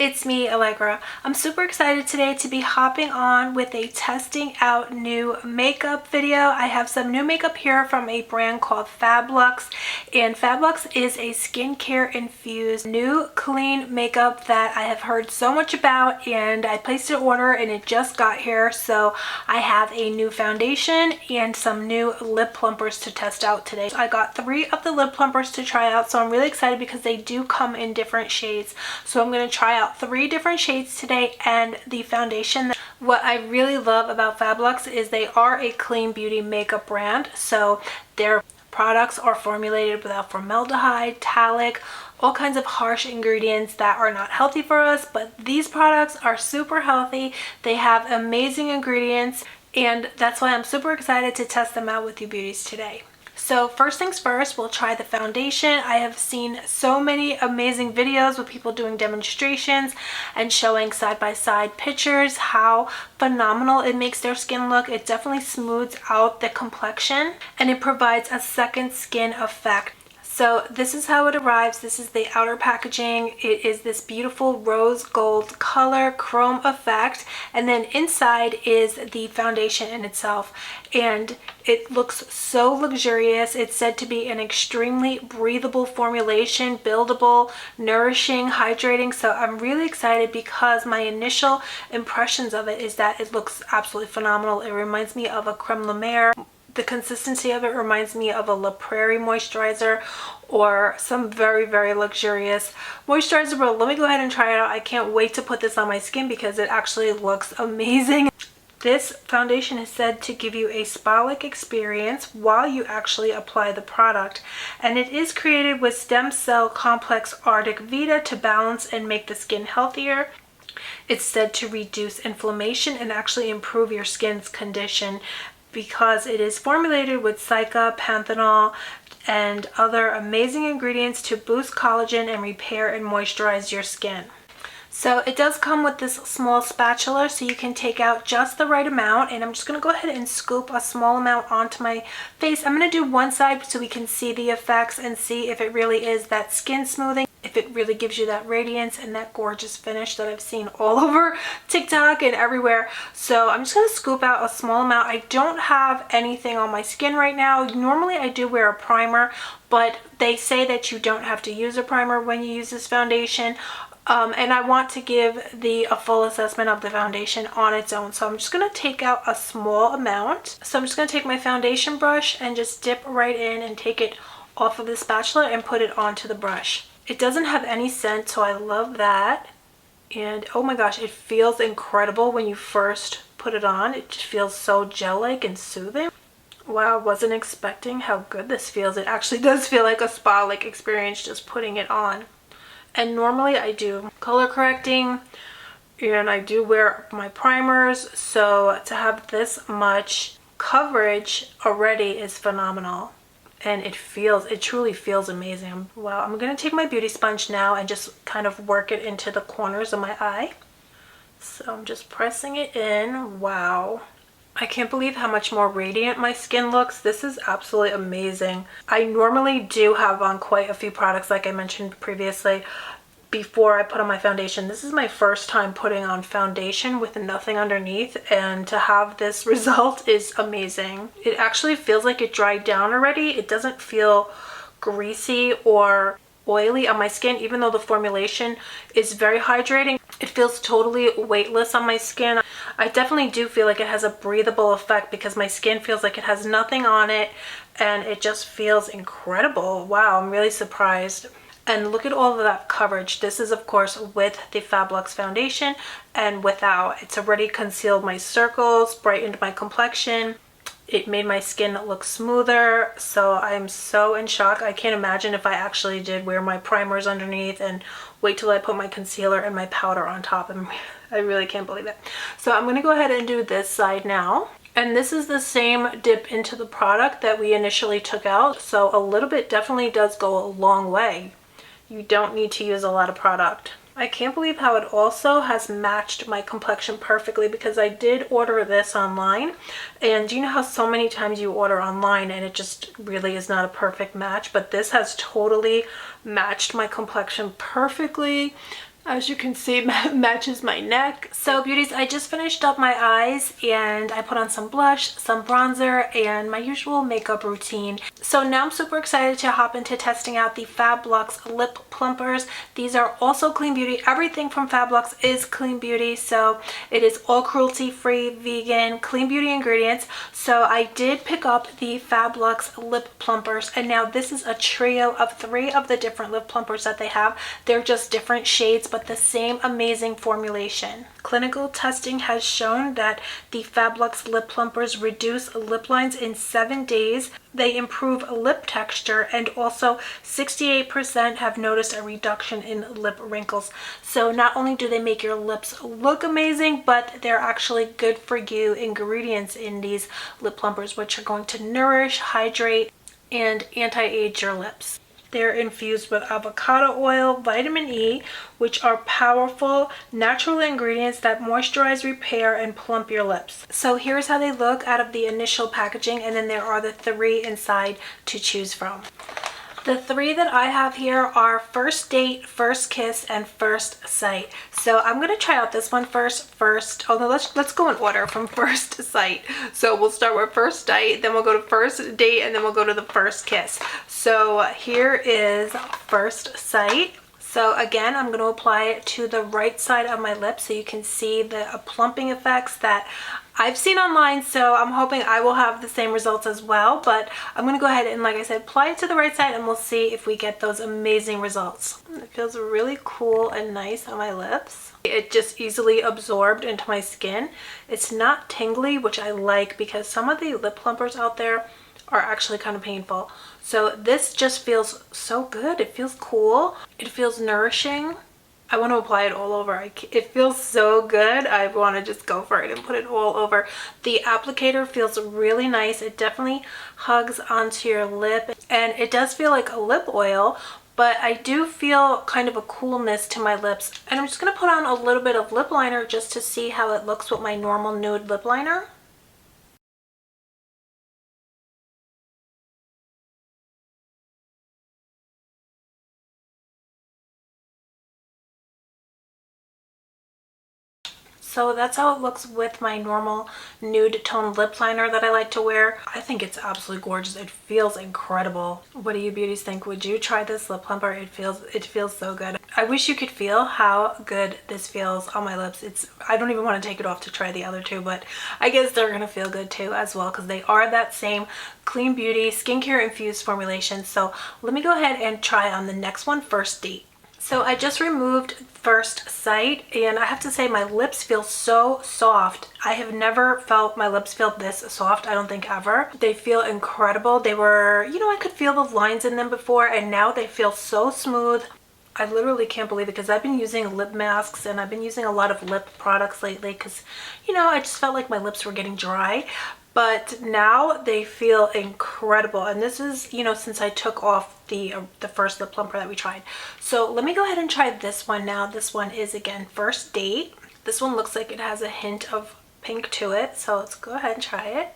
it's me, Alegra. I'm super excited today to be hopping on with a testing out new makeup video. I have some new makeup here from a brand called Fablux, and Fablux is a skincare infused new clean makeup that I have heard so much about, and I placed an order and it just got here. So I have a new foundation and some new lip plumpers to test out today. I got 3 of the lip plumpers to try out, so I'm really excited because they do come in different shades. So I'm going to try out 3 different shades today and the foundation. What I really love about Fablux is they are a clean beauty makeup brand, so their products are formulated without formaldehyde, talc, all kinds of harsh ingredients that are not healthy for us, but these products are super healthy. They have amazing ingredients, and that's why I'm super excited to test them out with you beauties today. So first things first, we'll try the foundation. I have seen so many amazing videos with people doing demonstrations and showing side-by-side pictures how phenomenal it makes their skin look. It definitely smooths out the complexion and it provides a second skin effect. So this is how it arrives. This is the outer packaging. It is this beautiful rose gold color chrome effect, and then inside is the foundation in itself, and it looks so luxurious. It's said to be an extremely breathable formulation, buildable, nourishing, hydrating. So I'm really excited because my initial impressions of it is that it looks absolutely phenomenal. It reminds me of a creme la mer. The consistency of it reminds me of a La Prairie moisturizer or some very, very luxurious moisturizer. But let me go ahead and try it out. I can't wait to put this on my skin because it actually looks amazing. This foundation is said to give you a spa-like experience while you actually apply the product. And it is created with stem cell complex Arctic Vita to balance and make the skin healthier. It's said to reduce inflammation and actually improve your skin's condition, because it is formulated with cica, panthenol, and other amazing ingredients to boost collagen and repair and moisturize your skin. So it does come with this small spatula, so you can take out just the right amount, and I'm just going to go ahead and scoop a small amount onto my face. I'm going to do one side so we can see the effects and see if it really is that skin smoothing, if it really gives you that radiance and that gorgeous finish that I've seen all over TikTok and everywhere. So I'm just going to scoop out a small amount. I don't have anything on my skin right now. Normally I do wear a primer, but they say that you don't have to use a primer when you use this foundation. And I want to give a full assessment of the foundation on its own. So I'm just going to take out a small amount. So I'm just going to take my foundation brush and just dip right in and take it off of the spatula and put it onto the brush. It doesn't have any scent, so I love that. And oh my gosh, it feels incredible when you first put it on. It just feels so gel-like and soothing. Wow, I wasn't expecting how good this feels. It actually does feel like a spa-like experience just putting it on. And normally I do color correcting and I do wear my primers, so to have this much coverage already is phenomenal. And it truly feels amazing. Wow, I'm going to take my beauty sponge now and just kind of work it into the corners of my eye. So I'm just pressing it in. Wow. I can't believe how much more radiant my skin looks. This is absolutely amazing. I normally do have on quite a few products, like I mentioned previously, before I put on my foundation. This is my first time putting on foundation with nothing underneath, and to have this result is amazing. It actually feels like it dried down already. It doesn't feel greasy or oily on my skin, even though the formulation is very hydrating. It feels totally weightless on my skin. I definitely do feel like it has a breathable effect because my skin feels like it has nothing on it, and it just feels incredible. Wow, I'm really surprised. And look at all of that coverage. This is of course with the Fablux foundation, and without. It's already concealed my circles, brightened my complexion. It made my skin look smoother. So I'm so in shock. I can't imagine if I actually did wear my primers underneath and wait till I put my concealer and my powder on top. I really can't believe it. So I'm going to go ahead and do this side now. And this is the same dip into the product that we initially took out. So a little bit definitely does go a long way. You don't need to use a lot of product. I can't believe how it also has matched my complexion perfectly, because I did order this online, and you know how so many times you order online and it just really is not a perfect match, but this has totally matched my complexion perfectly. As you can see, matches my neck. So beauties, I just finished up my eyes and I put on some blush, some bronzer, and my usual makeup routine. So now I'm super excited to hop into testing out the Fablux lip plumpers. These are also clean beauty. Everything from Fablux is clean beauty, so it is all cruelty-free, vegan, clean beauty ingredients. So I did pick up the Fablux lip plumpers, and now this is a trio of 3 of the different lip plumpers that they have. They're just different shades, but the same amazing formulation. Clinical testing has shown that the Fablux lip plumpers reduce lip lines in 7 days. They improve lip texture, and also 68% have noticed a reduction in lip wrinkles. So not only do they make your lips look amazing, but they're actually good for you ingredients in these lip plumpers, which are going to nourish, hydrate, and anti-age your lips. They're infused with avocado oil, vitamin E, which are powerful natural ingredients that moisturize, repair, and plump your lips. So here's how they look out of the initial packaging, and then there are the 3 inside to choose from. The 3 that I have here are First Date, First Kiss, and First Sight. So I'm going to try out this one first. Although let's go in order from First Sight. So we'll start with First Date, then we'll go to First Date, and then we'll go to the First Kiss. So here is First Sight. So again, I'm going to apply it to the right side of my lip so you can see the plumping effects that I've seen online, so I'm hoping I will have the same results as well. But I'm going to go ahead and, like I said, apply it to the right side, and we'll see if we get those amazing results. It feels really cool and nice on my lips. It just easily absorbed into my skin. It's not tingly, which I like, because some of the lip plumpers out there are actually kind of painful. So this just feels so good. It feels cool. It feels nourishing. I want to apply it all over. It feels so good. I want to just go for it and put it all over. The applicator feels really nice. It definitely hugs onto your lip, and it does feel like a lip oil, but I do feel kind of a coolness to my lips. And I'm just going to put on a little bit of lip liner just to see how it looks with my normal nude lip liner. So that's how it looks with my normal nude tone lip liner that I like to wear. I think it's absolutely gorgeous. It feels incredible. What do you beauties think? Would you try this lip plumper? It feels so good. I wish you could feel how good this feels on my lips. I don't even want to take it off to try the other 2, but I guess they're gonna feel good too as well, because they are that same clean beauty skincare infused formulation. So let me go ahead and try on the next one, First Date. So I just removed First Sight, and I have to say my lips feel so soft. I have never felt my lips feel this soft, I don't think ever. They feel incredible. They were, I could feel the lines in them before, and now they feel so smooth. I literally can't believe it, because I've been using lip masks and I've been using a lot of lip products lately because, I just felt like my lips were getting dry. But now they feel incredible, and this is, since I took off the first lip plumper that we tried. So let me go ahead and try this one now. This one is, again, First Date. This one looks like it has a hint of pink to it, so let's go ahead and try it.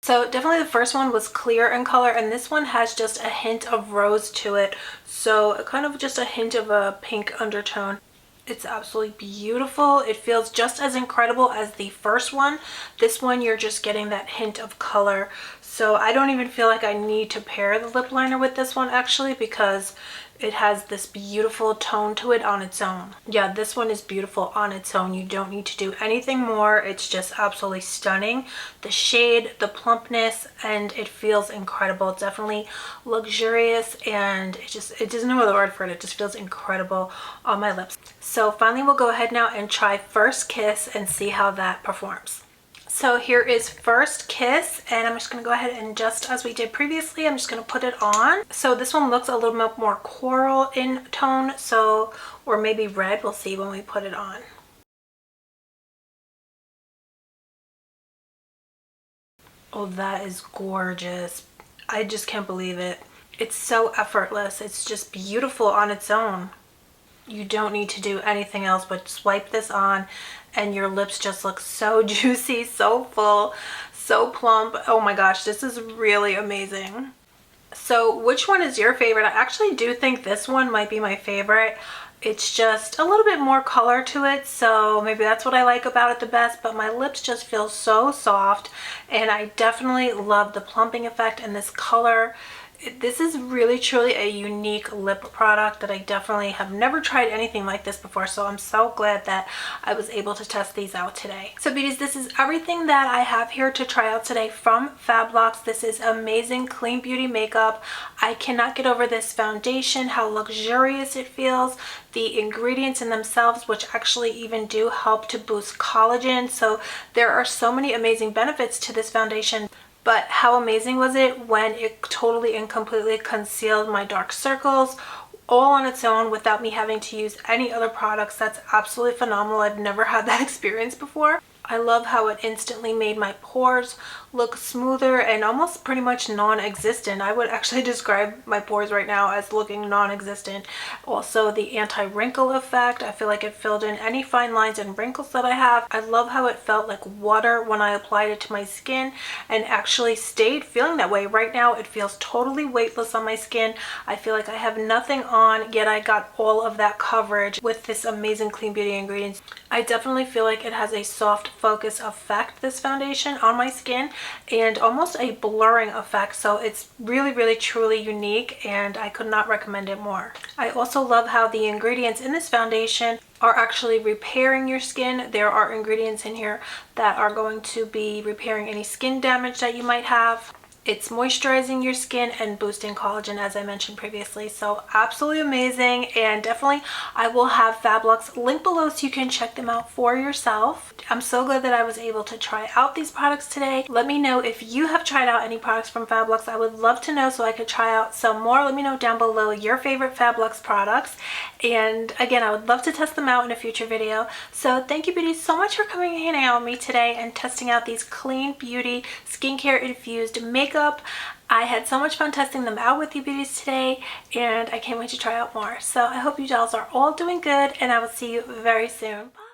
So definitely the first one was clear in color, and this one has just a hint of rose to it, so kind of just a hint of a pink undertone. It's absolutely beautiful. It feels just as incredible as the first one. This one, you're just getting that hint of color. So I don't even feel like I need to pair the lip liner with this one, actually, because it has this beautiful tone to it on its own. Yeah, this one is beautiful on its own. You don't need to do anything more. It's just absolutely stunning. The shade, the plumpness, and it feels incredible. It's definitely luxurious, and it doesn't know the word for it. It just feels incredible on my lips. So finally, we'll go ahead now and try First Kiss and see how that performs. So here is First Kiss, and I'm just going to go ahead and, just as we did previously, I'm just going to put it on. So this one looks a little bit more coral in tone, or maybe red. We'll see when we put it on. Oh, that is gorgeous. I just can't believe it. It's so effortless. It's just beautiful on its own. You don't need to do anything else but swipe this on, and your lips just look so juicy, so full, so plump. Oh my gosh, this is really amazing. So which one is your favorite? I actually do think this one might be my favorite. It's just a little bit more color to it, so maybe that's what I like about it the best, but my lips just feel so soft, and I definitely love the plumping effect and this color. This is really truly a unique lip product that I definitely have never tried anything like this before, so I'm so glad that I was able to test these out today. So beauties, this is everything that I have here to try out today from Fabloox. This is amazing clean beauty makeup. I cannot get over this foundation, how luxurious it feels, the ingredients in themselves, which actually even do help to boost collagen. So there are so many amazing benefits to this foundation. But how amazing was it when it totally and completely concealed my dark circles all on its own without me having to use any other products? That's absolutely phenomenal. I've never had that experience before. I love how it instantly made my pores look smoother and almost pretty much non-existent. I would actually describe my pores right now as looking non-existent. Also, the anti-wrinkle effect. I feel like it filled in any fine lines and wrinkles that I have. I love how it felt like water when I applied it to my skin and actually stayed feeling that way. Right now, it feels totally weightless on my skin. I feel like I have nothing on, yet I got all of that coverage with this amazing clean beauty ingredients. I definitely feel like it has a soft focus effect, this foundation, on my skin, and almost a blurring effect. So it's really, really, truly unique, and I could not recommend it more. I also love how the ingredients in this foundation are actually repairing your skin. There are ingredients in here that are going to be repairing any skin damage that you might have. It's moisturizing your skin and boosting collagen, as I mentioned previously. So absolutely amazing, and definitely I will have Fablux linked below so you can check them out for yourself. I'm so glad that I was able to try out these products today. Let me know if you have tried out any products from Fablux. I would love to know so I could try out some more. Let me know down below your favorite Fablux products. And again, I would love to test them out in a future video. So thank you, beauties, so much for coming and hanging out with me today and testing out these clean beauty skincare infused makeup. I had so much fun testing them out with you beauties today, and I can't wait to try out more. So I hope you dolls are all doing good, and I will see you very soon. Bye.